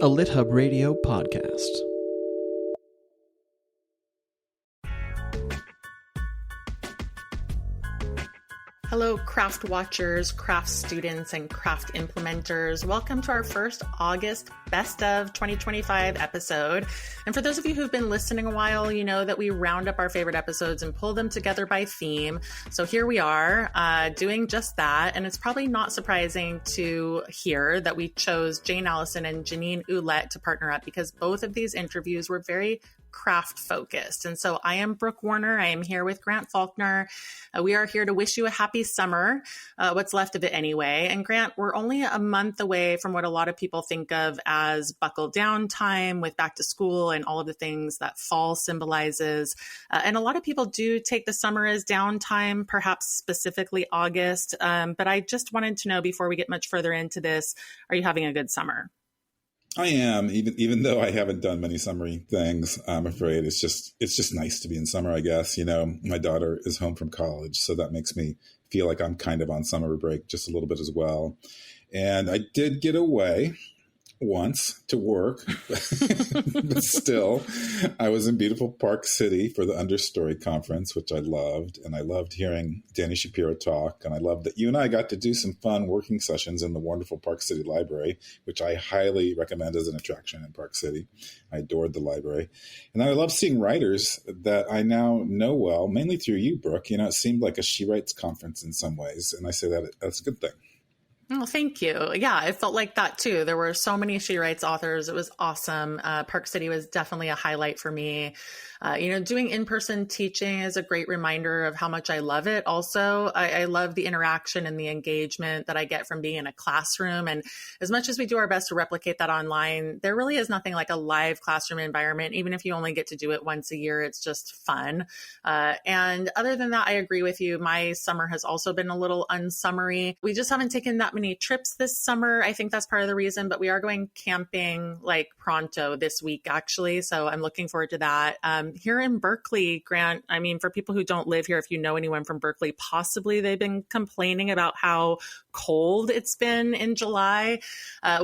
a LitHub Radio podcast. Hello, craft watchers, craft students, and craft implementers. Welcome to our first August Best of 2025 episode. And for those of you who've been listening a while, you know that we round up our favorite episodes and pull them together by theme. So here we are doing just that. And it's probably not surprising to hear that we chose Alison and Jeannine Ouellette to partner up because both of these interviews were very craft focused. And so I am Brooke Warner. I am here with Grant Faulkner. We are here to wish you a happy summer, what's left of it anyway. And Grant, we're only a month away from what a lot of people think of as buckle down time with back to school and all of the things that fall symbolizes. And a lot of people do take the summer as downtime, perhaps specifically August. But I just wanted to know before we get much further into this, are you having a good summer? I am, even though I haven't done many summery things. I'm afraid it's just nice to be in summer, I guess. You know, my daughter is home from college, so that makes me feel like I'm kind of on summer break just a little bit as well. And I did get away once to work, but still, I was in beautiful Park City for the Understory Conference, which I loved. And I loved hearing Danny Shapiro talk. And I loved that you and I got to do some fun working sessions in the wonderful Park City Library, which I highly recommend as an attraction in Park City. I adored the library. And I love seeing writers that I now know well, mainly through you, Brooke. You know, it seemed like a She Writes conference in some ways. And I say that that's a good thing. Oh, thank you. Yeah, it felt like that too. There were so many She Writes authors. It was awesome. Park City was definitely a highlight for me. Doing in-person teaching is a great reminder of how much I love it. Also, I love the interaction and the engagement that I get from being in a classroom. And as much as we do our best to replicate that online, there really is nothing like a live classroom environment. Even if you only get to do it once a year, it's just fun. And other than that, I agree with you. My summer has also been a little unsummery. We just haven't taken that many trips this summer. I think that's part of the reason, but we are going camping like pronto this week, actually. So I'm looking forward to that. Here in Berkeley, Grant, I mean, for people who don't live here, if you know anyone from Berkeley, possibly they've been complaining about how cold it's been in July.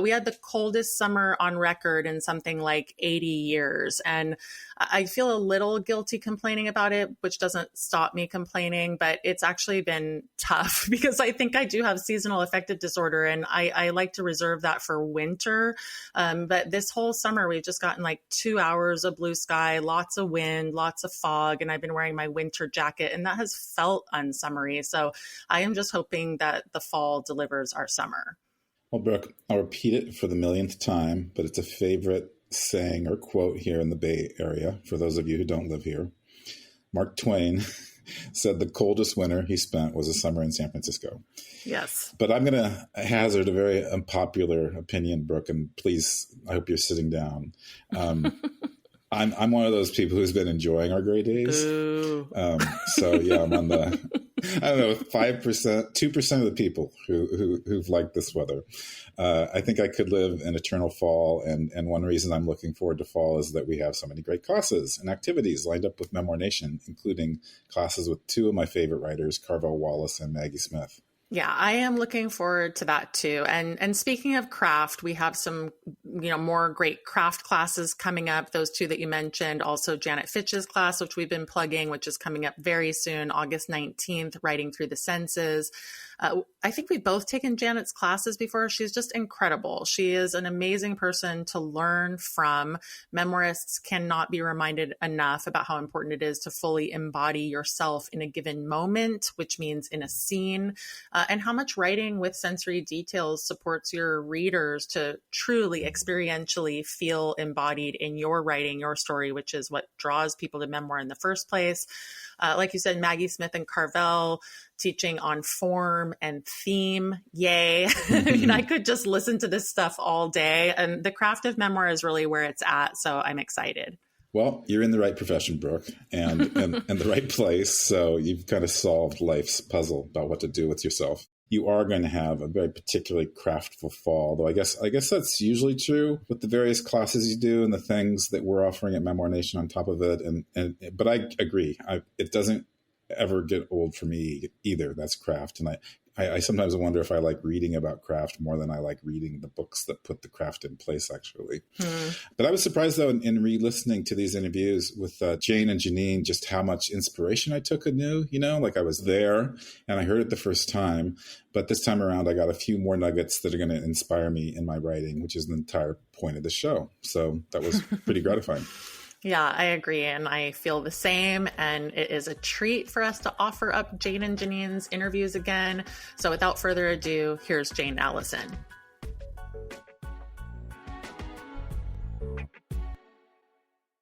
We had the coldest summer on record in something like 80 years. And I feel a little guilty complaining about it, which doesn't stop me complaining, but it's actually been tough because I think I do have seasonal affective disorder and I like to reserve that for winter. But this whole summer, we've just gotten like 2 hours of blue sky, lots of wind, lots of fog, and I've been wearing my winter jacket and that has felt unsummery. So I am just hoping that the fall delivers our summer. Well, Brooke, I'll repeat it for the millionth time, but it's a favorite saying or quote here in the Bay Area for those of you who don't live here. Mark Twain said the coldest winter he spent was a summer in San Francisco. Yes. But I'm going to hazard a very unpopular opinion, Brooke, and please, I hope you're sitting down. I'm one of those people who's been enjoying our gray days. So yeah, I'm on the, 5%, 2% of the people who've liked this weather. I think I could live in eternal fall. And one reason I'm looking forward to fall is that we have so many great classes and activities lined up with Memoir Nation, including classes with two of my favorite writers, Carvel Wallace and Maggie Smith. Yeah, I am looking forward to that too. And speaking of craft, we have some, more great craft classes coming up. Those two that you mentioned, also Janet Fitch's class, which we've been plugging, which is coming up very soon, August 19th, Writing Through the Senses. I think we've both taken Janet's classes before. She's just incredible. She is an amazing person to learn from. Memoirists cannot be reminded enough about how important it is to fully embody yourself in a given moment, which means in a scene, and how much writing with sensory details supports your readers to truly experientially feel embodied in your writing, your story, which is what draws people to memoir in the first place. Like you said, Maggie Smith and Carvel teaching on form and theme. Yay. I mean, I could just listen to this stuff all day. And the craft of memoir is really where it's at. So I'm excited. Well, you're in the right profession, Brooke, and the right place. So you've kind of solved life's puzzle about what to do with yourself. You are going to have a very particularly craftful fall, though I guess that's usually true with the various classes you do and the things that we're offering at Memoir Nation on top of it. But I agree. It doesn't ever get old for me either. That's craft. And I sometimes wonder if I like reading about craft more than I like reading the books that put the craft in place, actually. But I was surprised, though, in re-listening to these interviews with Jane and Jeannine, just how much inspiration I took anew. Like I was there and I heard it the first time. But this time around, I got a few more nuggets that are going to inspire me in my writing, which is the entire point of the show. So that was pretty gratifying. Yeah, I agree. And I feel the same. And it is a treat for us to offer up Jane and Jeannine's interviews again. So without further ado, here's Jane Allison.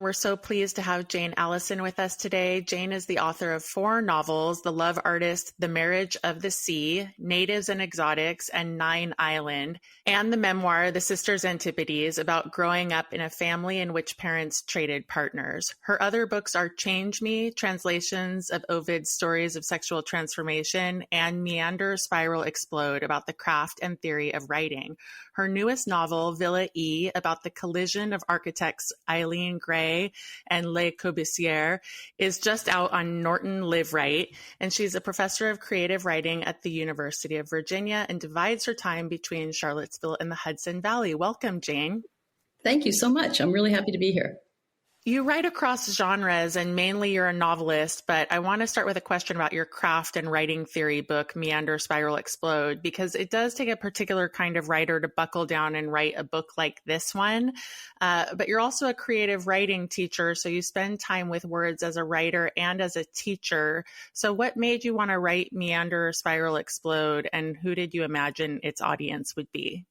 We're so pleased to have Jane Allison with us today. Jane is the author of 4 novels, The Love Artist, The Marriage of the Sea, Natives and Exotics, and 9 Island, and the memoir, The Sisters Antipodes, about growing up in a family in which parents traded partners. Her other books are Change Me, translations of Ovid's Stories of Sexual Transformation, and Meander, Spiral, Explode, about the craft and theory of writing. Her newest novel, Villa E, about the collision of architects Eileen and Le Corbusier, is just out on Norton Live Right, and she's a professor of creative writing at the University of Virginia and divides her time between Charlottesville and the Hudson Valley. Welcome, Jane. Thank you so much. I'm really happy to be here. You write across genres, and mainly you're a novelist, but I want to start with a question about your craft and writing theory book, Meander, Spiral, Explode, because it does take a particular kind of writer to buckle down and write a book like this one. But you're also a creative writing teacher, so you spend time with words as a writer and as a teacher. So what made you want to write Meander, Spiral, Explode, and who did you imagine its audience would be?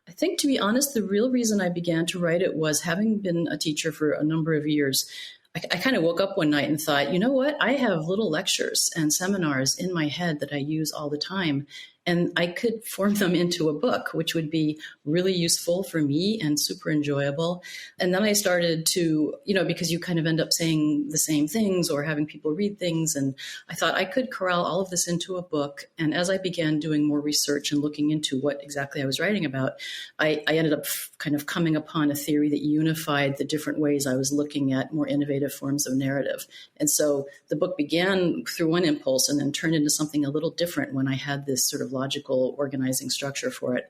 I think, to be honest, the real reason I began to write it was having been a teacher for a number of years. I kind of woke up one night and thought, you know what? I have little lectures and seminars in my head that I use all the time. And I could form them into a book, which would be really useful for me and super enjoyable. And then I started to, because you kind of end up saying the same things or having people read things. And I thought I could corral all of this into a book. And as I began doing more research and looking into what exactly I was writing about, I ended up kind of coming upon a theory that unified the different ways I was looking at more innovative forms of narrative. And so the book began through one impulse and then turned into something a little different when I had this sort of logical organizing structure for it.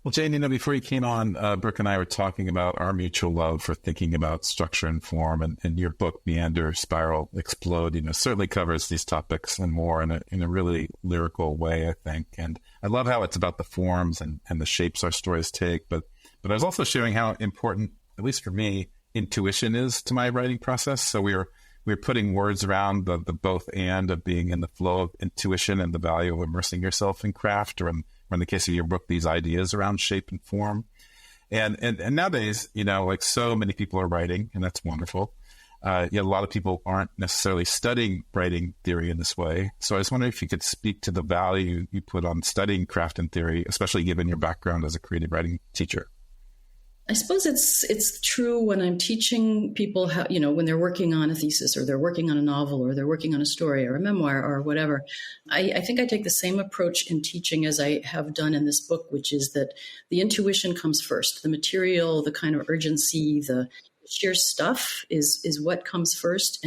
Well, Jane, before you came on, Brooke and I were talking about our mutual love for thinking about structure and form, and your book, Meander, Spiral, Explode, certainly covers these topics and more in a really lyrical way, I think. And I love how it's about the forms and the shapes our stories take, but I was also showing how important, at least for me, intuition is to my writing process. So we're putting words around the both and of being in the flow of intuition and the value of immersing yourself in craft, or in the case of your book, these ideas around shape and form. And nowadays, like so many people are writing, and that's wonderful. A lot of people aren't necessarily studying writing theory in this way. So I was wondering if you could speak to the value you put on studying craft and theory, especially given your background as a creative writing teacher. I suppose it's true when I'm teaching people how, when they're working on a thesis or they're working on a novel or they're working on a story or a memoir or whatever. I think I take the same approach in teaching as I have done in this book, which is that the intuition comes first. The material, the kind of urgency, the sheer stuff is what comes first.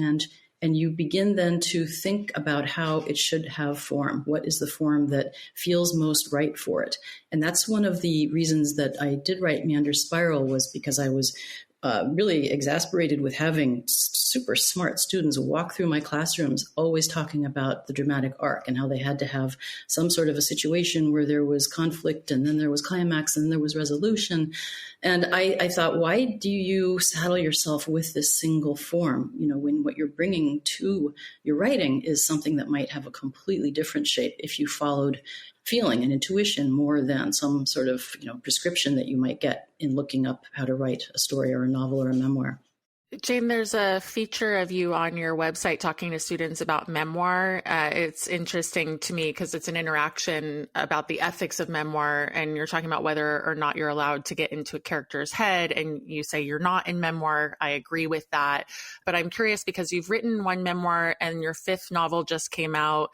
And you begin then to think about how it should have form. What is the form that feels most right for it? And that's one of the reasons that I did write Meander Spiral, was because I was really exasperated with having super smart students walk through my classrooms always talking about the dramatic arc and how they had to have some sort of a situation where there was conflict and then there was climax and then there was resolution. And I thought, why do you saddle yourself with this single form, when what you're bringing to your writing is something that might have a completely different shape if you followed feeling and intuition more than some sort of prescription that you might get in looking up how to write a story or a novel or a memoir. Jane, there's a feature of you on your website talking to students about memoir. It's interesting to me because it's an interaction about the ethics of memoir, and you're talking about whether or not you're allowed to get into a character's head, and you say you're not in memoir. I agree with that. But I'm curious because you've written one memoir and your 5th novel just came out.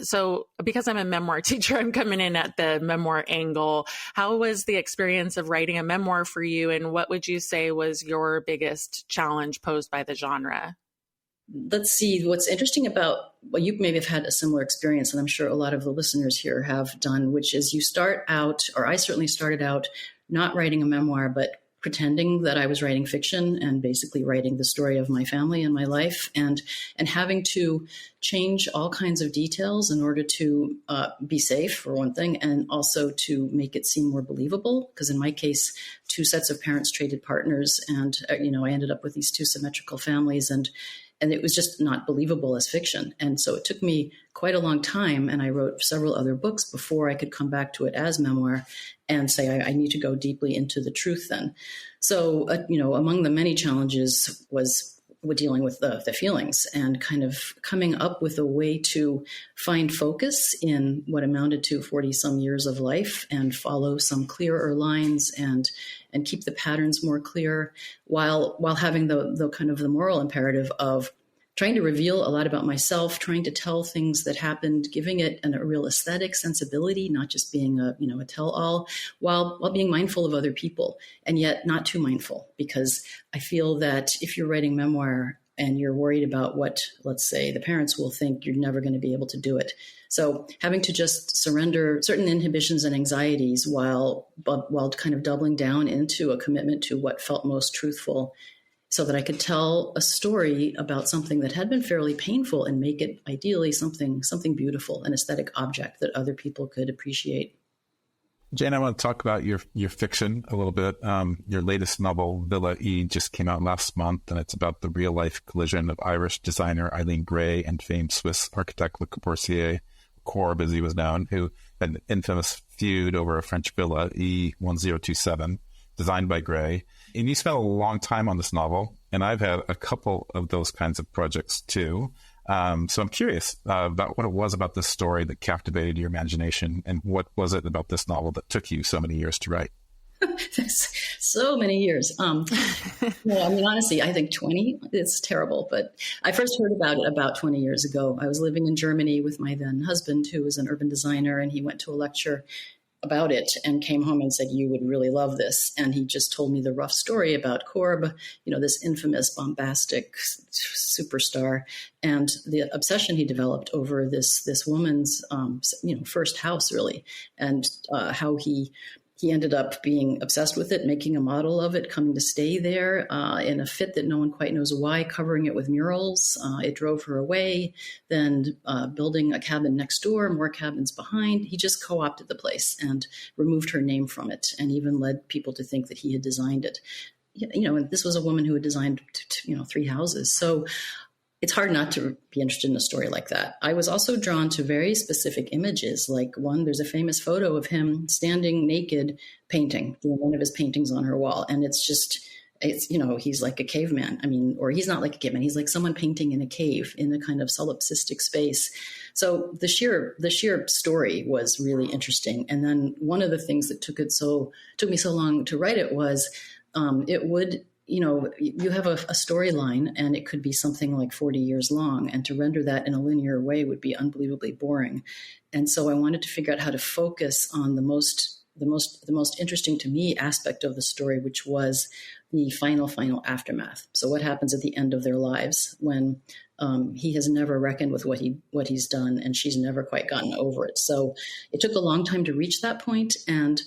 So because I'm a memoir teacher, I'm coming in at the memoir angle. How was the experience of writing a memoir for you? And what would you say was your biggest challenge posed by the genre? let's see, what's interesting about, well, you maybe have had a similar experience, and I'm sure a lot of the listeners here have done, which is you start out, or I certainly started out, not writing a memoir, but pretending that I was writing fiction and basically writing the story of my family and my life, and having to change all kinds of details in order to be safe, for one thing, and also to make it seem more believable. Because in my case, two sets of parents traded partners, and I ended up with these two symmetrical families, and it was just not believable as fiction. And so it took me quite a long time, and I wrote several other books before I could come back to it as memoir and say, I need to go deeply into the truth then. So, among the many challenges was dealing with the feelings and kind of coming up with a way to find focus in what amounted to 40 some years of life and follow some clearer lines and keep the patterns more clear while having the kind of the moral imperative of trying to reveal a lot about myself, trying to tell things that happened, giving it a real aesthetic sensibility, not just being a tell-all, while being mindful of other people, and yet not too mindful, because I feel that if you're writing memoir and you're worried about what, let's say, the parents will think, you're never going to be able to do it. So having to just surrender certain inhibitions and anxieties while kind of doubling down into a commitment to what felt most truthful, so that I could tell a story about something that had been fairly painful and make it ideally something beautiful, an aesthetic object that other people could appreciate. Jane, I want to talk about your fiction a little bit. Your latest novel, Villa E, just came out last month, and it's about the real-life collision of Irish designer Eileen Gray and famed Swiss architect Le Corbusier, Corb as he was known, who had an infamous feud over a French villa, E1027, designed by Gray. And you spent a long time on this novel, and I've had a couple of those kinds of projects too. So I'm curious about what it was about this story that captivated your imagination, and what was it about this novel that took you so many years to write? So many years. Honestly, I think 20. It's terrible, but I first heard about it about 20 years ago. I was living in Germany with my then husband, who was an urban designer, and he went to a lecture about it and came home and said, you would really love this. And he just told me the rough story about Corb, this infamous, bombastic superstar, and the obsession he developed over this woman's, first house, really, and how he ended up being obsessed with it, making a model of it, coming to stay there in a fit that no one quite knows why, covering it with murals. It drove her away, then building a cabin next door, more cabins behind. He just co-opted the place and removed her name from it, and even led people to think that he had designed it. And this was a woman who had designed, 3 houses. So it's hard not to be interested in a story like that. I was also drawn to very specific images. Like there's a famous photo of him standing naked, painting, doing one of his paintings on her wall. And he's like a caveman. Or he's not like a caveman. He's like someone painting in a cave in a kind of solipsistic space. So the sheer story was really interesting. And then one of the things that took me so long to write it was it would, you have a storyline, and it could be something like 40 years long, and to render that in a linear way would be unbelievably boring. And so I wanted to figure out how to focus on the most interesting to me aspect of the story, which was the final aftermath. So what happens at the end of their lives when he has never reckoned with what he's done, and she's never quite gotten over it. So it took a long time to reach that point, and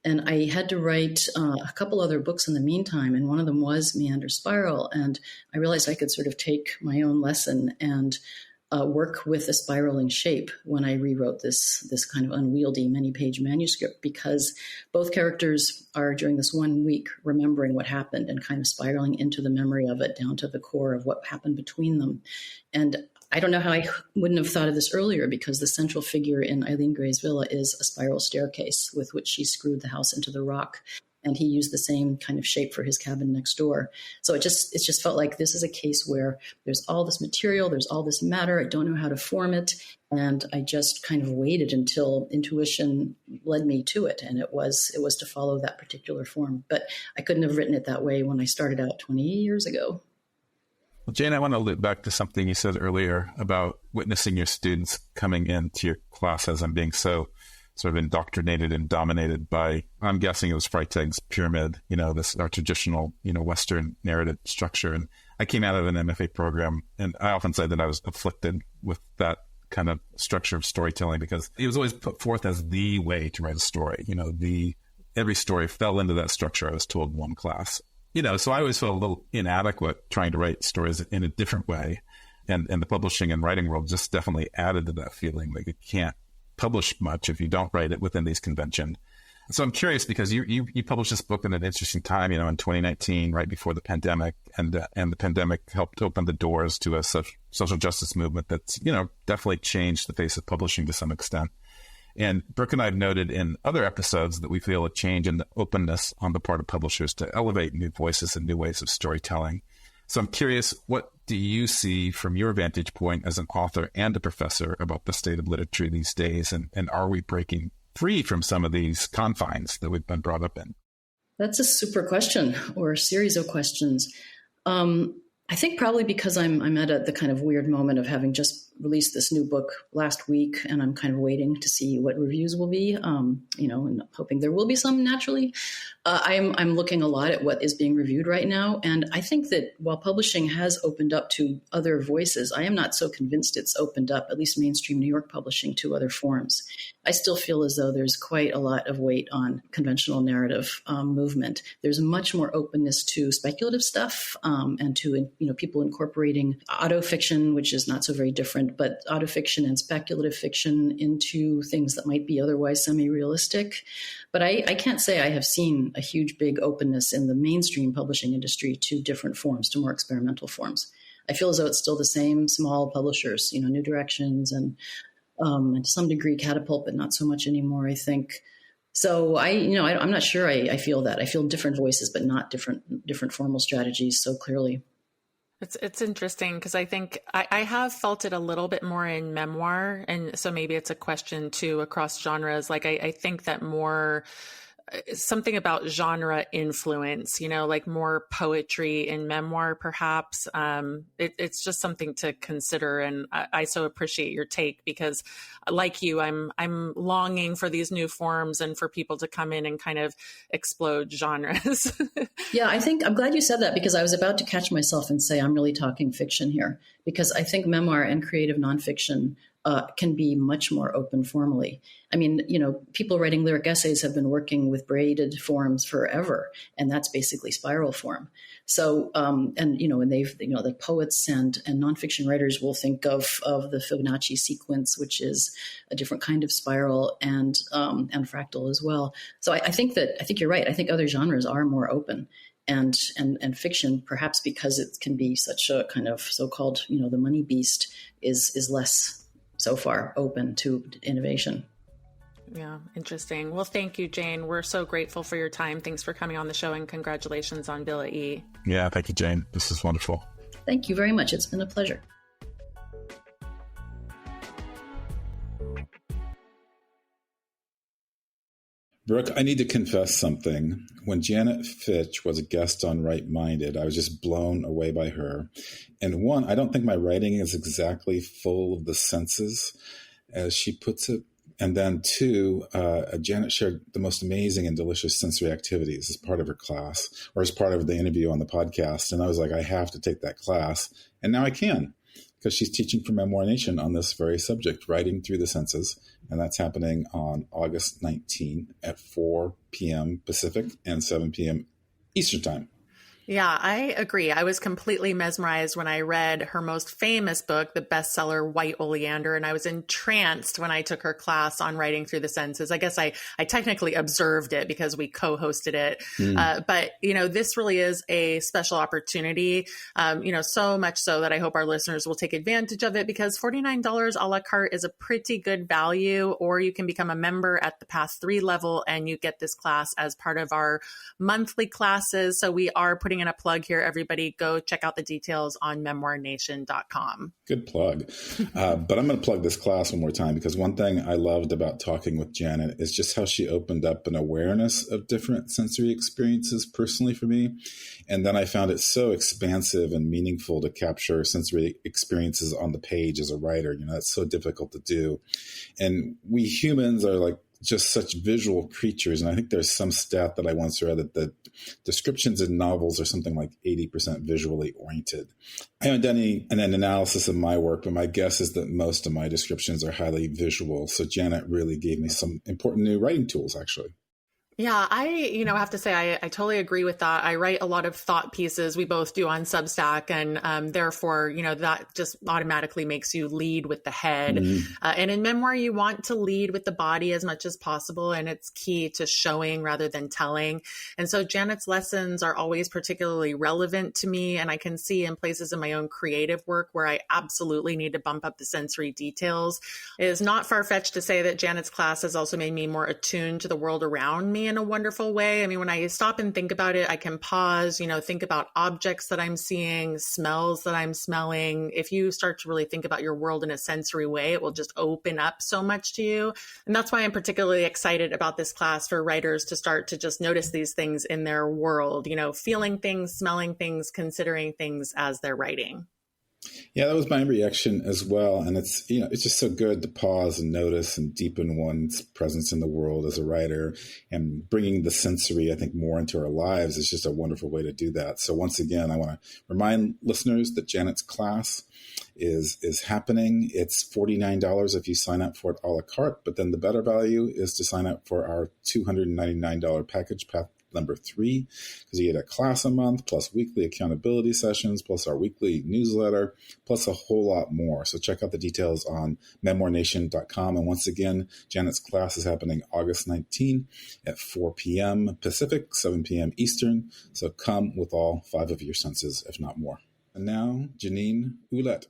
I had to write a couple other books in the meantime, and one of them was Meander Spiral. And I realized I could sort of take my own lesson and work with a spiraling shape when I rewrote this kind of unwieldy many-page manuscript, because both characters are during this 1 week remembering what happened and kind of spiraling into the memory of it down to the core of what happened between them. And I don't know how I wouldn't have thought of this earlier, because the central figure in Eileen Gray's villa is a spiral staircase with which she screwed the house into the rock. And he used the same kind of shape for his cabin next door. So it just felt like this is a case where there's all this material, there's all this matter. I don't know how to form it. And I just kind of waited until intuition led me to it. And it was to follow that particular form. But I couldn't have written it that way when I started out 20 years ago. Well, Jane, I want to loop back to something you said earlier about witnessing your students coming into your classes and being so sort of indoctrinated and dominated by, I'm guessing it was Freytag's pyramid, our traditional, Western narrative structure. And I came out of an MFA program, and I often say that I was afflicted with that kind of structure of storytelling because it was always put forth as the way to write a story. Every story fell into that structure I was told in one class. So I always felt a little inadequate trying to write stories in a different way. And the publishing and writing world just definitely added to that feeling like you can't publish much if you don't write it within these conventions. So I'm curious because you published this book in an interesting time, in 2019, right before the pandemic, and the pandemic helped open the doors to a social justice movement that's, definitely changed the face of publishing to some extent. And Brooke and I have noted in other episodes that we feel a change in the openness on the part of publishers to elevate new voices and new ways of storytelling. So I'm curious, what do you see from your vantage point as an author and a professor about the state of literature these days? And are we breaking free from some of these confines that we've been brought up in? That's a super question, or a series of questions. I think probably because I'm at the kind of weird moment of having just released this new book last week, and I'm kind of waiting to see what reviews will be, and hoping there will be some naturally. I'm looking a lot at what is being reviewed right now. And I think that while publishing has opened up to other voices, I am not so convinced it's opened up, at least mainstream New York publishing, to other forms. I still feel as though there's quite a lot of weight on conventional narrative movement. There's much more openness to speculative stuff and to people incorporating autofiction, which is not so very different, but autofiction and speculative fiction into things that might be otherwise semi-realistic. But I can't say I have seen a huge, big openness in the mainstream publishing industry to different forms, to more experimental forms. I feel as though it's still the same small publishers, New Directions and to some degree Catapult, but not so much anymore, I think. So I'm not sure I feel that. I feel different voices, but not different formal strategies so clearly. It's interesting because I think I have felt it a little bit more in memoir. And so maybe it's a question too across genres. Like I think that more something about genre influence, like more poetry in memoir, perhaps. It's just something to consider. And I so appreciate your take because like you, I'm longing for these new forms and for people to come in and kind of explode genres. Yeah, I'm glad you said that because I was about to catch myself and say, I'm really talking fiction here because I think memoir and creative nonfiction can be much more open formally. I mean, people writing lyric essays have been working with braided forms forever, and that's basically spiral form. So, and they've, the poets and nonfiction writers will think of the Fibonacci sequence, which is a different kind of spiral and fractal as well. So I think you're right. I think other genres are more open. And fiction, perhaps because it can be such a kind of so-called, the money beast is less so far open to innovation. Yeah, interesting. Well, thank you, Jane. We're so grateful for your time. Thanks for coming on the show and congratulations on Bill E. Yeah, thank you, Jane. This is wonderful. Thank you very much. It's been a pleasure. Brooke, I need to confess something. When Janet Fitch was a guest on Right Minded, I was just blown away by her. And one, I don't think my writing is exactly full of the senses, as she puts it. And then two, Janet shared the most amazing and delicious sensory activities as part of her class or as part of the interview on the podcast. And I was like, I have to take that class. And now I can, because she's teaching for Memoir Nation on this very subject, writing through the senses. And that's happening on August 19 at 4 p.m. Pacific and 7 p.m. Eastern Time. Yeah, I agree. I was completely mesmerized when I read her most famous book, the bestseller White Oleander, and I was entranced when I took her class on writing through the senses. I guess I technically observed it because we co-hosted it. But, this really is a special opportunity, so much so that I hope our listeners will take advantage of it because $49 a la carte is a pretty good value, or you can become a member at the Path 3 level and you get this class as part of our monthly classes. So we are putting in a plug here. Everybody go check out the details on memoirnation.com. Good plug. But I'm going to plug this class one more time because one thing I loved about talking with Janet is just how she opened up an awareness of different sensory experiences personally for me. And then I found it so expansive and meaningful to capture sensory experiences on the page as a writer. That's so difficult to do. And we humans are like just such visual creatures. And I think there's some stat that I once read that the descriptions in novels are something like 80% visually oriented. I haven't done an analysis of my work, but my guess is that most of my descriptions are highly visual. So Janet really gave me some important new writing tools, actually. Yeah, I have to say, I totally agree with that. I write a lot of thought pieces. We both do on Substack. And therefore, that just automatically makes you lead with the head. Mm-hmm. And in memoir, you want to lead with the body as much as possible. And it's key to showing rather than telling. And so Janet's lessons are always particularly relevant to me. And I can see in places in my own creative work where I absolutely need to bump up the sensory details. It is not far-fetched to say that Janet's class has also made me more attuned to the world around me in a wonderful way. I mean, when I stop and think about it, I can pause, think about objects that I'm seeing, smells that I'm smelling. If you start to really think about your world in a sensory way, it will just open up so much to you. And that's why I'm particularly excited about this class for writers to start to just notice these things in their world, feeling things, smelling things, considering things as they're writing. Yeah, that was my reaction as well. And it's just so good to pause and notice and deepen one's presence in the world as a writer, and bringing the sensory, I think, more into our lives is just a wonderful way to do that. So once again, I want to remind listeners that Janet's class is happening. It's $49 if you sign up for it a la carte, but then the better value is to sign up for our $299 package, path number 3, because you get a class a month, plus weekly accountability sessions, plus our weekly newsletter, plus a whole lot more. So check out the details on memoirnation.com. And once again, Janet's class is happening August 19 at 4 p.m. Pacific, 7 p.m. Eastern. So come with all 5 of your senses, if not more. And now, Jeannine Ouellette.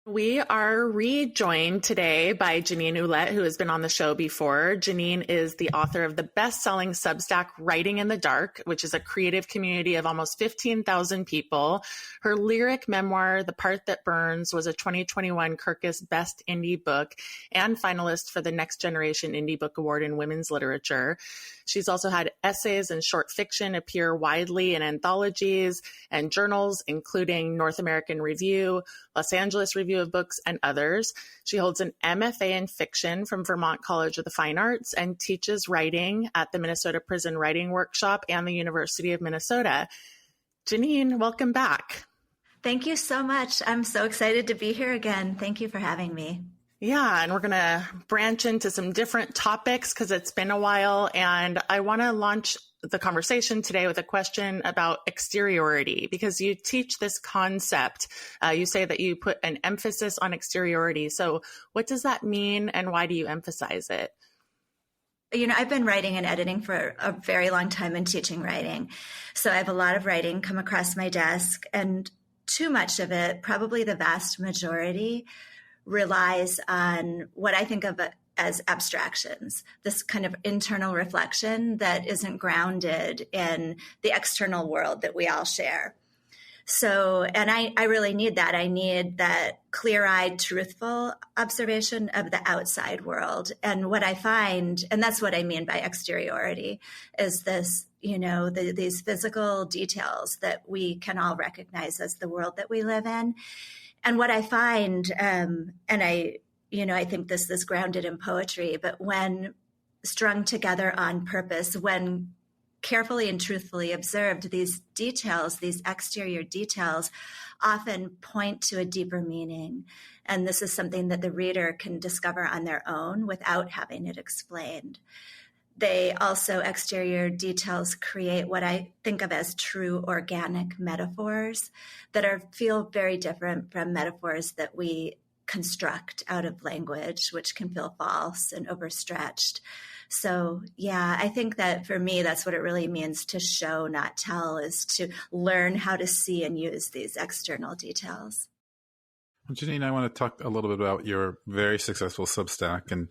We are rejoined today by Jeannine Ouellette, who has been on the show before. Jeannine is the author of the best-selling Substack Writing in the Dark, which is a creative community of almost 15,000 people. Her lyric memoir, The Part That Burns, was a 2021 Kirkus Best Indie Book and finalist for the Next Generation Indie Book Award in Women's Literature. She's also had essays and short fiction appear widely in anthologies and journals, including North American Review, Los Angeles Review of Books, and others. She holds an MFA in fiction from Vermont College of the Fine Arts and teaches writing at the Minnesota Prison Writing Workshop and the University of Minnesota. Jeannine, welcome back. Thank you so much. I'm so excited to be here again. Thank you for having me. Yeah, and we're going to branch into some different topics because it's been a while. And I want to launch the conversation today with a question about exteriority, because you teach this concept. You say that you put an emphasis on exteriority. So what does that mean, and why do you emphasize it? I've been writing and editing for a very long time and teaching writing. So I have a lot of writing come across my desk, and too much of it, probably the vast majority, relies on what I think of as abstractions, this kind of internal reflection that isn't grounded in the external world that we all share. So, and I really need that. I need that clear-eyed, truthful observation of the outside world. And what I find, and that's what I mean by exteriority, is this, these physical details that we can all recognize as the world that we live in. And what I find, and I think this is grounded in poetry, but when strung together on purpose, when carefully and truthfully observed, these details, these exterior details, often point to a deeper meaning. And this is something that the reader can discover on their own without having it explained. They also, exterior details, create what I think of as true organic metaphors that feel very different from metaphors that we construct out of language, which can feel false and overstretched. So, yeah, I think that for me, that's what it really means to show, not tell, is to learn how to see and use these external details. Well, Jeannine, I want to talk a little bit about your very successful Substack, and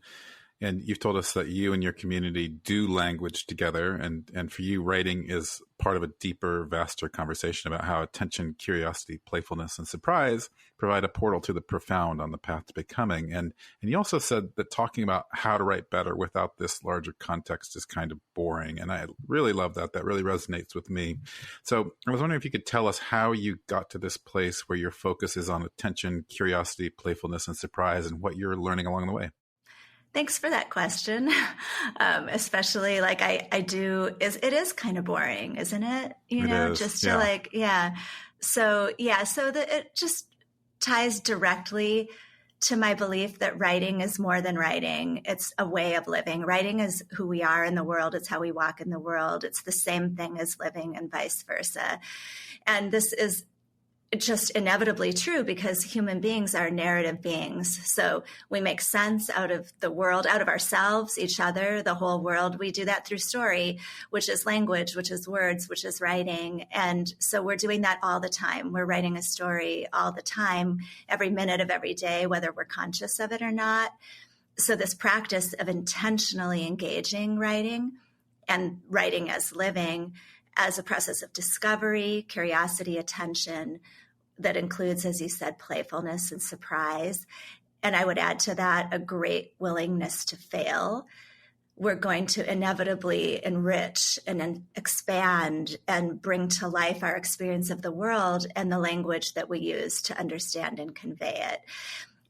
you've told us that you and your community do language together, and for you, writing is part of a deeper, vaster conversation about how attention, curiosity, playfulness, and surprise provide a portal to the profound on the path to becoming. And you also said that talking about how to write better without this larger context is kind of boring, and I really love that. That really resonates with me. So I was wondering if you could tell us how you got to this place where your focus is on attention, curiosity, playfulness, and surprise, and what you're learning along the way. Thanks for that question. Especially like it is kind of boring, isn't it? It just ties directly to my belief that writing is more than writing. It's a way of living. Writing is who we are in the world. It's how we walk in the world. It's the same thing as living and vice versa. And this is just inevitably true because human beings are narrative beings. So we make sense out of the world, out of ourselves, each other, the whole world. We do that through story, which is language, which is words, which is writing. And so we're doing that all the time. We're writing a story all the time, every minute of every day, whether we're conscious of it or not. So this practice of intentionally engaging writing and writing as living as a process of discovery, curiosity, attention, that includes, as you said, playfulness and surprise. And I would add to that a great willingness to fail. We're going to inevitably enrich and expand and bring to life our experience of the world and the language that we use to understand and convey it.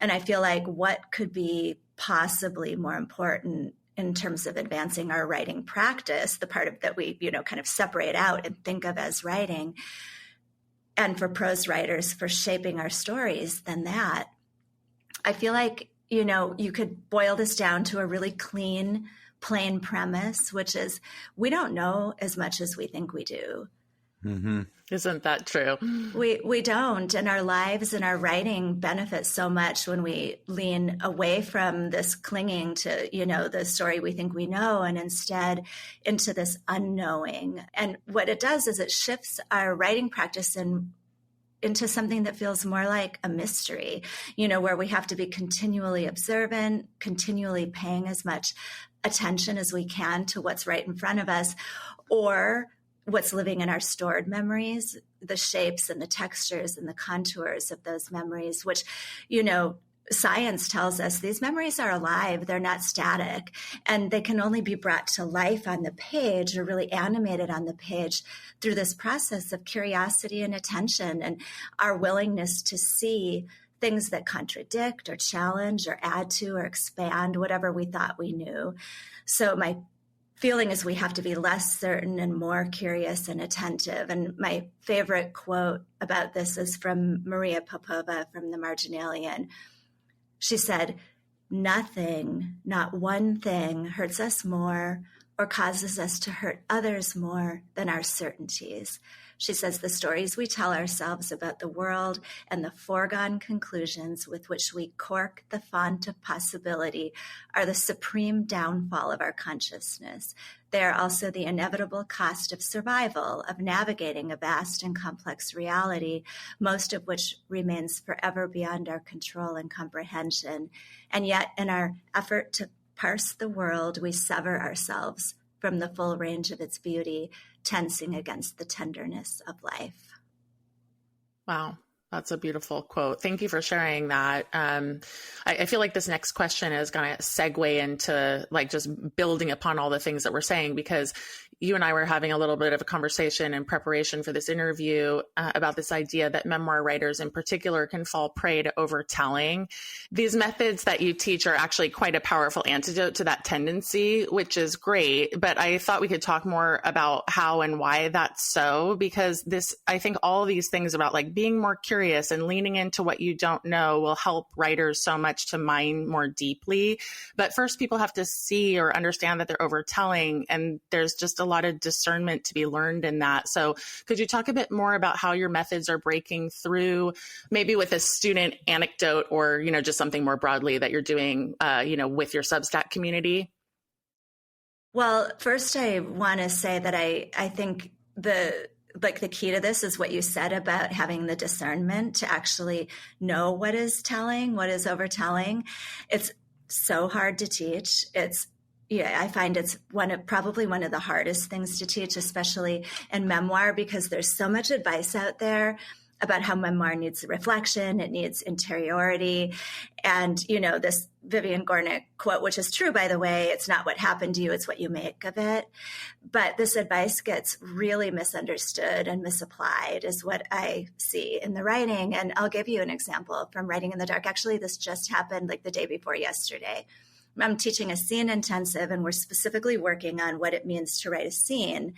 And I feel like what could be possibly more important in terms of advancing our writing practice, the part of that we, kind of separate out and think of as writing, and for prose writers for shaping our stories than that. I feel like, you could boil this down to a really clean, plain premise, which is we don't know as much as we think we do. Mm-hmm. Isn't that true? We don't. And our lives and our writing benefit so much when we lean away from this clinging to, the story we think we know and instead into this unknowing. And what it does is it shifts our writing practice into something that feels more like a mystery, where we have to be continually observant, continually paying as much attention as we can to what's right in front of us, or what's living in our stored memories, the shapes and the textures and the contours of those memories, which, science tells us these memories are alive. They're not static, and they can only be brought to life on the page or really animated on the page through this process of curiosity and attention and our willingness to see things that contradict or challenge or add to or expand whatever we thought we knew. So my feeling is we have to be less certain and more curious and attentive. And my favorite quote about this is from Maria Popova from The Marginalian. She said, "Nothing, not one thing, hurts us more or causes us to hurt others more than our certainties." She says the stories we tell ourselves about the world and the foregone conclusions with which we cork the font of possibility are the supreme downfall of our consciousness. They are also the inevitable cost of survival, of navigating a vast and complex reality, most of which remains forever beyond our control and comprehension. And yet, in our effort to parse the world, we sever ourselves from the full range of its beauty, tensing against the tenderness of life. Wow. That's a beautiful quote. Thank you for sharing that. I feel like this next question is going to segue into like just building upon all the things that we're saying, because you and I were having a little bit of a conversation in preparation for this interview about this idea that memoir writers in particular can fall prey to overtelling. These methods that you teach are actually quite a powerful antidote to that tendency, which is great. But I thought we could talk more about how and why that's so, because I think all these things about like being more curious and leaning into what you don't know will help writers so much to mine more deeply. But first, people have to see or understand that they're overtelling, and there's just a lot of discernment to be learned in that. So could you talk a bit more about how your methods are breaking through, maybe with a student anecdote or, just something more broadly that you're doing, with your Substack community? Well, first I want to say that I think the key to this is what you said about having the discernment to actually know what is telling, what is overtelling. It's so hard to teach. I find it's probably one of the hardest things to teach, especially in memoir, because there's so much advice out there about how memoir needs reflection, it needs interiority. And, this Vivian Gornick quote, which is true, by the way, it's not what happened to you, it's what you make of it. But this advice gets really misunderstood and misapplied is what I see in the writing. And I'll give you an example from Writing in the Dark. Actually, this just happened like the day before yesterday. I'm teaching a scene intensive, and we're specifically working on what it means to write a scene,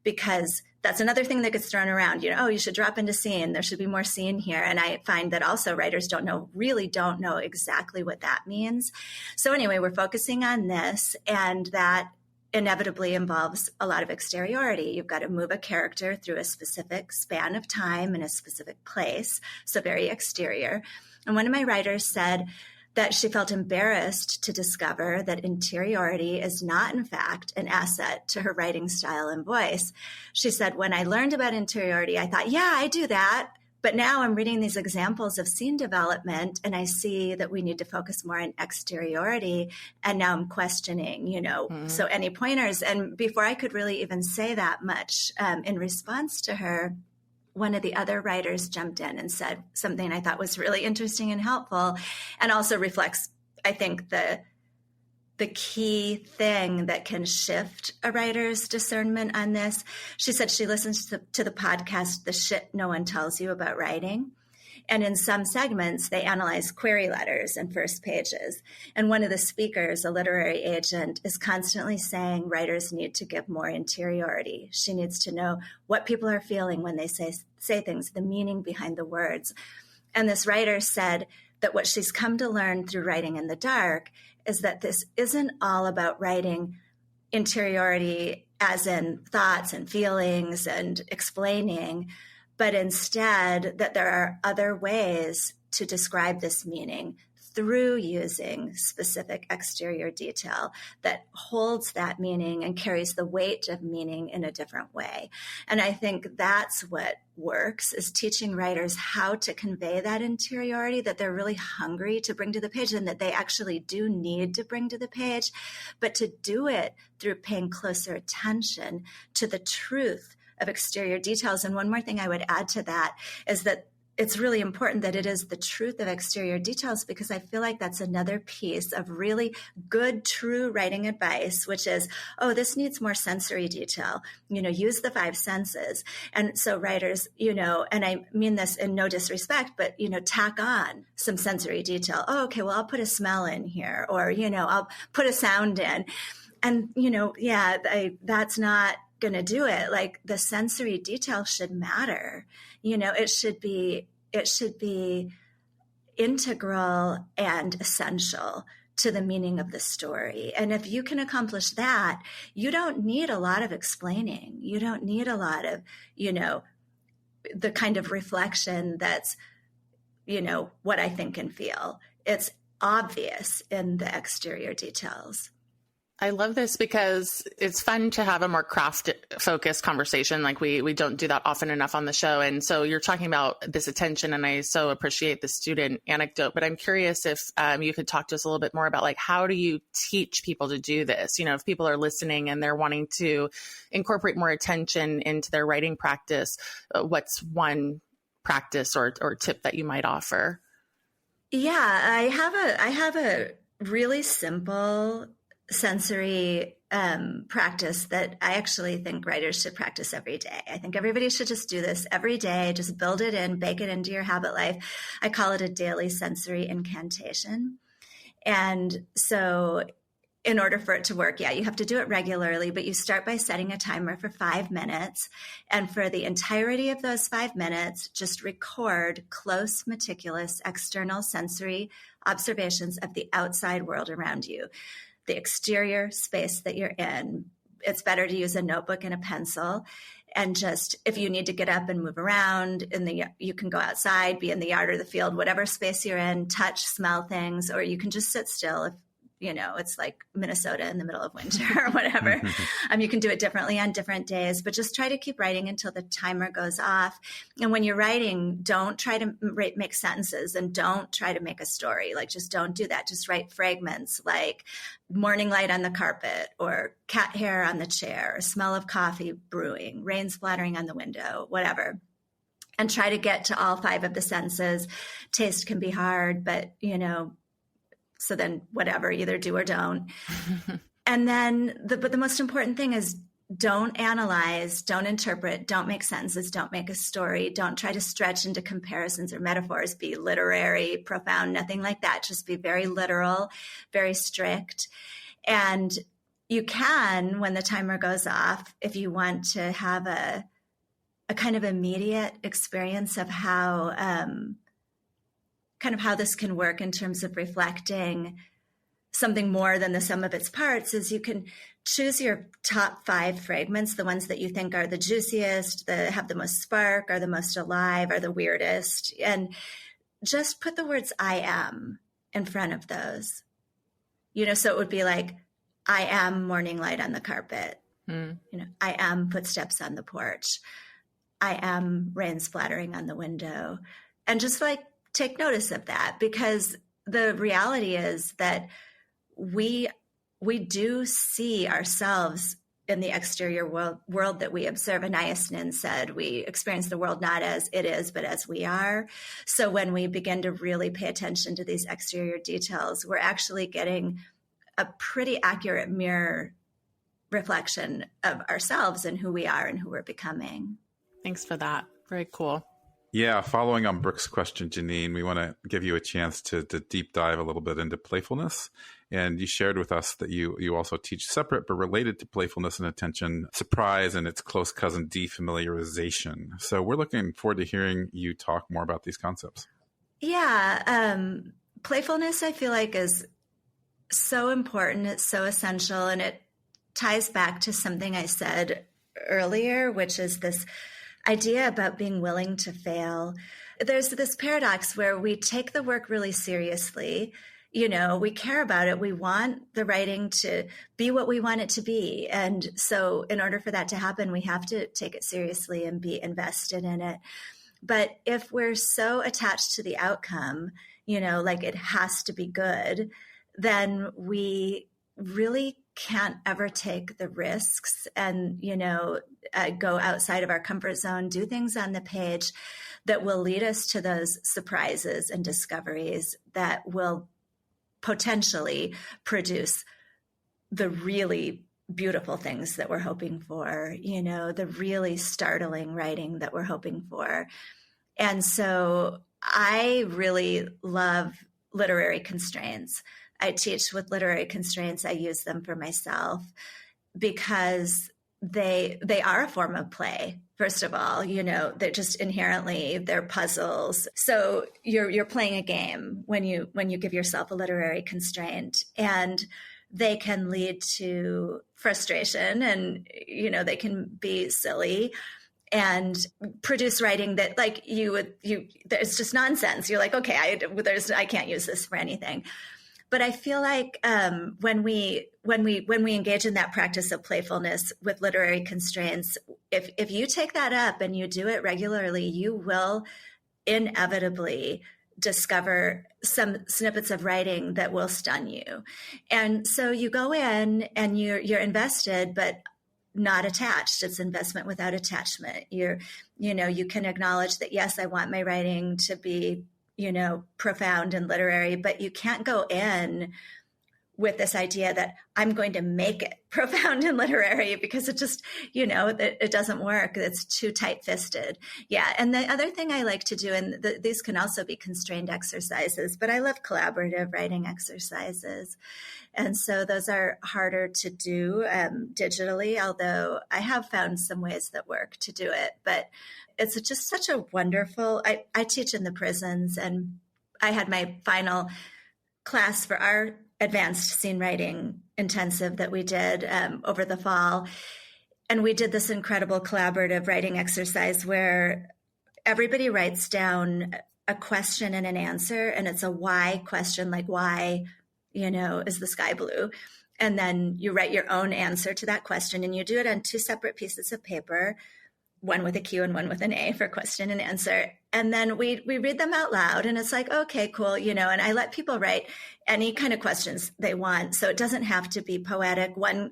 because that's another thing that gets thrown around. Oh, you should drop into scene. There should be more scene here. And I find that also writers really don't know exactly what that means. So anyway, we're focusing on this, and that inevitably involves a lot of exteriority. You've got to move a character through a specific span of time in a specific place, so very exterior. And one of my writers said that she felt embarrassed to discover that interiority is not, in fact, an asset to her writing style and voice. She said, when I learned about interiority, I thought, yeah, I do that. But now I'm reading these examples of scene development, and I see that we need to focus more on exteriority. And now I'm questioning, So any pointers? And before I could really even say that much in response to her, one of the other writers jumped in and said something I thought was really interesting and helpful, and also reflects, I think, the key thing that can shift a writer's discernment on this. She said she listens to the podcast, The Shit No One Tells You About Writing. And in some segments, they analyze query letters and first pages. And one of the speakers, a literary agent, is constantly saying writers need to give more interiority. She needs to know what people are feeling when they say things, the meaning behind the words. And this writer said that what she's come to learn through writing in the dark is that this isn't all about writing interiority as in thoughts and feelings and explaining, but instead that there are other ways to describe this meaning through using specific exterior detail that holds that meaning and carries the weight of meaning in a different way. And I think that's what works, is teaching writers how to convey that interiority that they're really hungry to bring to the page, and that they actually do need to bring to the page, but to do it through paying closer attention to the truth of exterior details. And one more thing I would add to that is that it's really important that it is the truth of exterior details, because I feel like that's another piece of really good, true writing advice, which is, oh, this needs more sensory detail, use the 5 senses. And so writers, and I mean this in no disrespect, but, tack on some sensory detail. Oh, okay, well, I'll put a smell in here, or, I'll put a sound in. And, that's not going to do it. Like, the sensory detail should matter. It should be integral and essential to the meaning of the story. And if you can accomplish that, you don't need a lot of explaining. You don't need a lot of, the kind of reflection that's, what I think and feel. It's obvious in the exterior details. I love this because it's fun to have a more craft-focused conversation. Like we don't do that often enough on the show. And so you're talking about this attention, and I so appreciate the student anecdote. But I'm curious if you could talk to us a little bit more about, like, how do you teach people to do this? If people are listening and they're wanting to incorporate more attention into their writing practice, what's one practice or tip that you might offer? Yeah, I have a really simple sensory practice that I actually think writers should practice every day. I think everybody should just do this every day. Just build it in, bake it into your habit life. I call it a daily sensory incantation. And so in order for it to work, you have to do it regularly, but you start by setting a timer for 5 minutes. And for the entirety of those 5 minutes, just record close, meticulous, external sensory observations of the outside world around you. The exterior space that you're in. It's better to use a notebook and a pencil. And just, if you need to get up and move around, you can go outside, be in the yard or the field, whatever space you're in, touch, smell things, or you can just sit still if it's like Minnesota in the middle of winter or whatever. You can do it differently on different days, but just try to keep writing until the timer goes off. And when you're writing, don't try to make sentences, and don't try to make a story. Like, just don't do that. Just write fragments like morning light on the carpet, or cat hair on the chair, or smell of coffee brewing, rain splattering on the window, whatever. And try to get to all 5 of the senses. Taste can be hard, but so then whatever, either do or don't. And then, but the most important thing is don't analyze, don't interpret, don't make sentences, don't make a story, don't try to stretch into comparisons or metaphors, be literary, profound, nothing like that. Just be very literal, very strict. And you can, when the timer goes off, if you want to have a kind of immediate experience of how, kind of how this can work in terms of reflecting something more than the sum of its parts, is you can choose your top 5 fragments, the ones that you think are the juiciest, that have the most spark, are the most alive, are the weirdest, and just put the words I am in front of those. So it would be like, I am morning light on the carpet. I am footsteps on the porch. I am rain splattering on the window. And just like take notice of that, because the reality is that we do see ourselves in the exterior world that we observe. Anais Nin said, we experience the world not as it is, but as we are. So when we begin to really pay attention to these exterior details, we're actually getting a pretty accurate mirror reflection of ourselves and who we are and who we're becoming. Thanks for that. Very cool. Yeah, following on Brooke's question, Jeannine, we want to give you a chance to deep dive a little bit into playfulness. And you shared with us that you also teach separate but related to playfulness and attention, surprise and its close cousin, defamiliarization. So we're looking forward to hearing you talk more about these concepts. Yeah, playfulness, I feel like, is so important. It's so essential. And it ties back to something I said earlier, which is this idea about being willing to fail. There's this paradox where we take the work really seriously. We care about it. We want the writing to be what we want it to be. And so in order for that to happen, we have to take it seriously and be invested in it. But if we're so attached to the outcome, like it has to be good, then we really can't ever take the risks and, go outside of our comfort zone, do things on the page that will lead us to those surprises and discoveries that will potentially produce the really beautiful things that we're hoping for, the really startling writing that we're hoping for. And so I really love literary constraints. I teach with literary constraints. I use them for myself because they are a form of play. First of all, they're just inherently, they're puzzles. So you're playing a game when you give yourself a literary constraint, and they can lead to frustration, and they can be silly and produce writing that it's just nonsense. You're like, okay, I can't use this for anything. But I feel like when we engage in that practice of playfulness with literary constraints, if you take that up and you do it regularly, you will inevitably discover some snippets of writing that will stun you. And so you go in and you're invested, but not attached. It's investment without attachment. You can acknowledge that, yes, I want my writing to be profound and literary, but you can't go in with this idea that I'm going to make it profound and literary, because it just, it doesn't work. It's too tight-fisted. Yeah. And the other thing I like to do, and these can also be constrained exercises, but I love collaborative writing exercises. And so those are harder to do digitally, although I have found some ways that work to do it. But it's just such a wonderful, I teach in the prisons, and I had my final class for our advanced scene writing intensive that we did over the fall. And we did this incredible collaborative writing exercise where everybody writes down a question and an answer, and it's a why question, like why, is the sky blue? And then you write your own answer to that question, and you do it on 2 separate pieces of paper, one with a Q and one with an A for question and answer. And then we read them out loud, and it's like, okay, cool. And I let people write any kind of questions they want. So it doesn't have to be poetic. One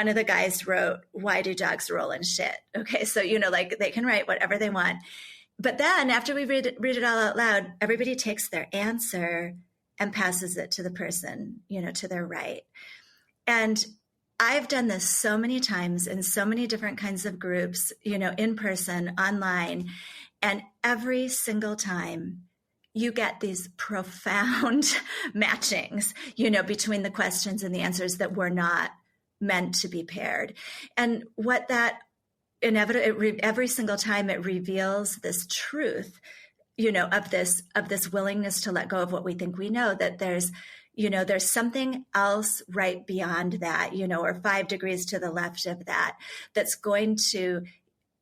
of the guys wrote, why do dogs roll in shit? Okay. So, they can write whatever they want. But then after we read it all out loud, everybody takes their answer and passes it to the person, to their right. And I've done this so many times in so many different kinds of groups, in person, online, and every single time you get these profound matchings, between the questions and the answers that were not meant to be paired. And what that every single time it reveals this truth, of this willingness to let go of what we think we know, that there's something else right beyond that, or 5 degrees to the left of that, that's going to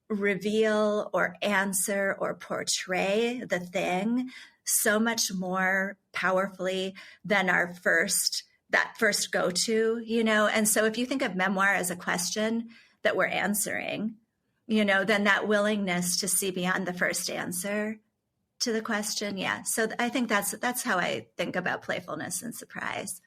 reveal or answer or portray the thing so much more powerfully than that first go-to, And so if you think of memoir as a question that we're answering, then that willingness to see beyond the first answer to the question. Yeah. So I think that's how I think about playfulness and surprise.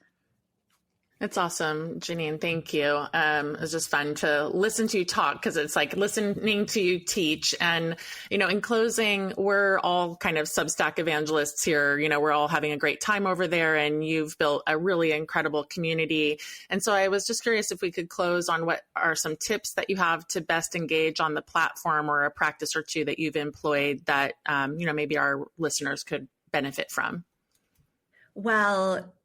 It's awesome, Jeannine. Thank you. It was just fun to listen to you talk, because it's like listening to you teach. And, in closing, we're all kind of Substack evangelists here. We're all having a great time over there, and you've built a really incredible community. And so I was just curious if we could close on what are some tips that you have to best engage on the platform, or a practice or two that you've employed that, maybe our listeners could benefit from. Well,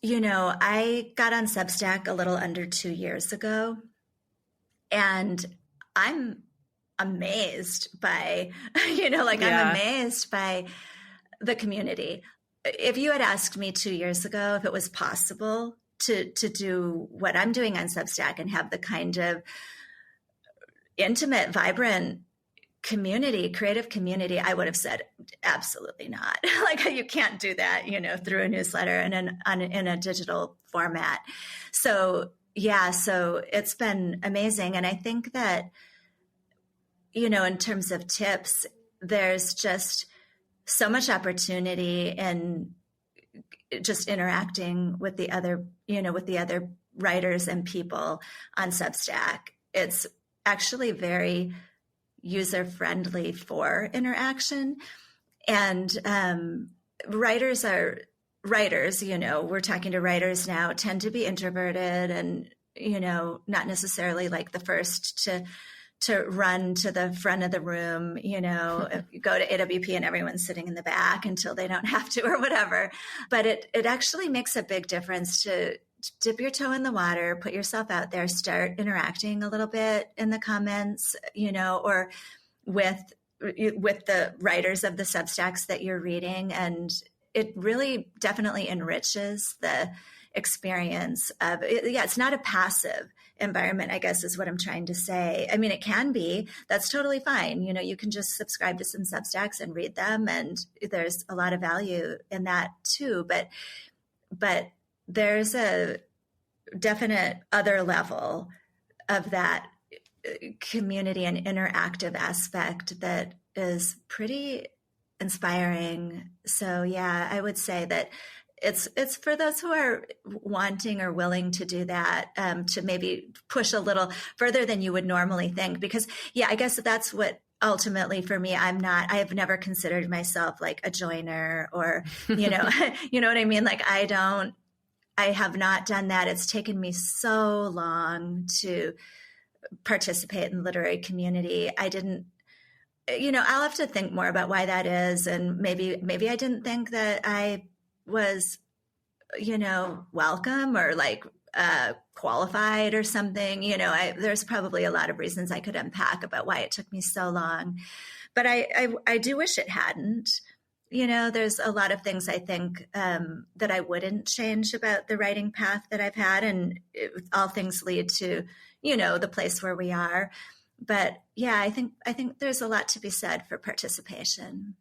I got on Substack a little under 2 years ago, and I'm amazed by, I'm amazed by the community. If you had asked me 2 years ago if it was possible to do what I'm doing on Substack and have the kind of intimate, vibrant creative community, I would have said absolutely not. Like, you can't do that, through a newsletter and in a digital format. So it's been amazing. And I think that, in terms of tips, there's just so much opportunity in just interacting with the other writers and people on Substack. It's actually very user-friendly for interaction. And writers, we're talking to writers now, tend to be introverted and, not necessarily like the first to run to the front of the room, if you go to AWP and everyone's sitting in the back until they don't have to or whatever. But it actually makes a big difference to dip your toe in the water, put yourself out there, start interacting a little bit in the comments, or with the writers of the Substacks that you're reading. And it really definitely enriches the experience of it. Yeah, it's not a passive environment, I guess is what I'm trying to say. I mean, it can be. That's totally fine. You can just subscribe to some Substacks and read them, and there's a lot of value in that too. But there's a definite other level of that community and interactive aspect that is pretty inspiring. So yeah, I would say that it's for those who are wanting or willing to do that, to maybe push a little further than you would normally think, because I guess that's what ultimately for me, I have never considered myself like a joiner or, you know what I mean? Like I have not done that. It's taken me so long to participate in the literary community. I didn't, I'll have to think more about why that is. And maybe I didn't think that I was, welcome or like qualified or something. There's probably a lot of reasons I could unpack about why it took me so long. But I do wish it hadn't. There's a lot of things I think that I wouldn't change about the writing path that I've had, and all things lead to, the place where we are. But yeah, I think there's a lot to be said for participation.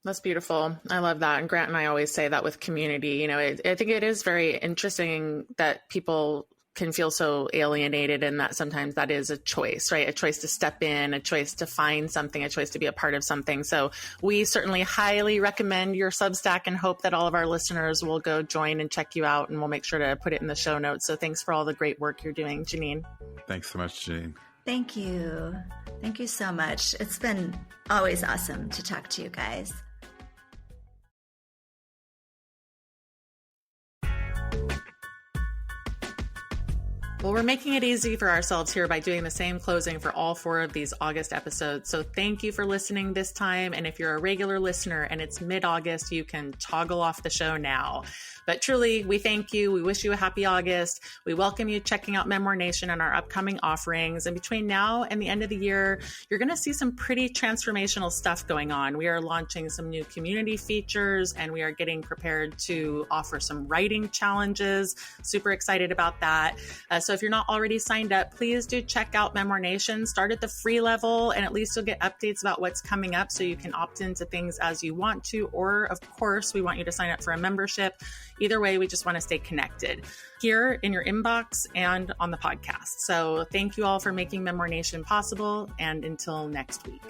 That's beautiful. I love that. And Grant and I always say that with community. I think it is very interesting that people can feel so alienated, and that sometimes that is a choice, right? A choice to step in, a choice to find something, a choice to be a part of something. So we certainly highly recommend your Substack and hope that all of our listeners will go join and check you out, and we'll make sure to put it in the show notes. So thanks for all the great work you're doing, Jeannine. Thanks so much, Jeannine. Thank you. Thank you so much. It's been always awesome to talk to you guys. Well, we're making it easy for ourselves here by doing the same closing for all 4 of these August episodes. So thank you for listening this time. And if you're a regular listener and it's mid-August, you can toggle off the show now. But truly, we thank you. We wish you a happy August. We welcome you checking out Memoir Nation and our upcoming offerings. And between now and the end of the year, you're going to see some pretty transformational stuff going on. We are launching some new community features, and we are getting prepared to offer some writing challenges. Super excited about that. So if you're not already signed up, please do check out Memoir Nation. Start at the free level, and at least you'll get updates about what's coming up so you can opt into things as you want to. Or, of course, we want you to sign up for a membership. Either way, we just want to stay connected here in your inbox and on the podcast. So thank you all for making Memoir Nation possible. And until next week.